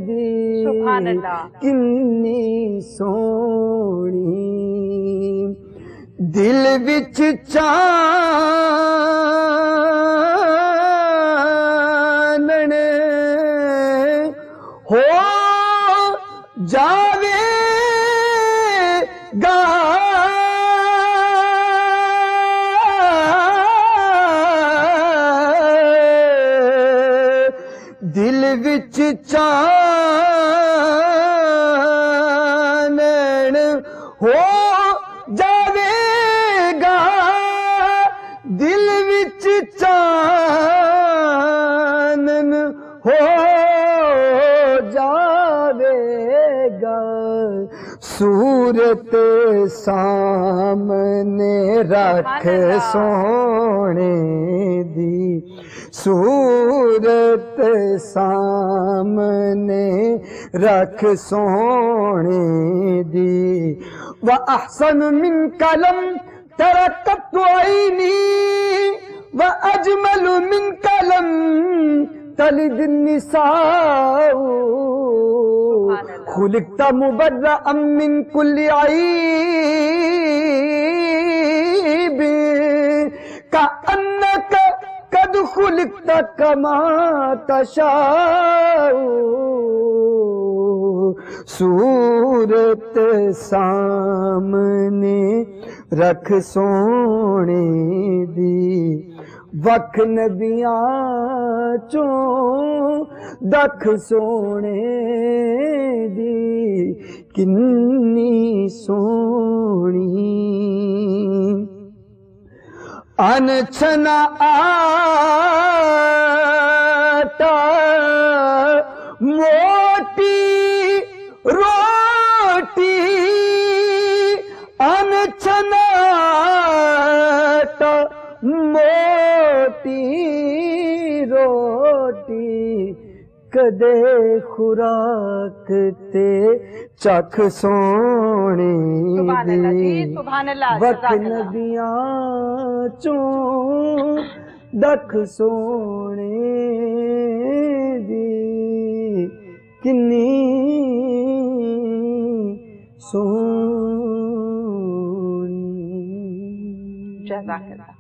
دی سبحان اللہ کنی سونی دل وچ چانن ہو جاوے گا دل وچ چانن ہو جاوے گا دل وچ چانن ہو جاوے گا صورت سامنے رکھ سونے دی صورت سامنے رکھ سونے دی وَأَحْسَنُ مِنْكَ لَمْ تَرَ قَطُّ عَيْنِي وَأَجْمَلُ مِنْكَ لَمْ تَلِدِ النِّسَاءُ خُلِقْتَ مُبَرَّأً مِنْ كُلِّ عَيْبٍ كَأَنَّكَ قَدْ خُلِقْتَ كَمَا تَشَاءُ صورت سامنے رکھ سونے دی وکھ نبیاں چوں دکھ سونے دی کنی سونی انچھنا آٹا موٹی روٹی انچھنا آٹا موٹی روٹی کدے خوراک تے چکھ سونے دی وکھ نبیاں چوں دکھ سونے دی کنی سونی. جزاک اللہ.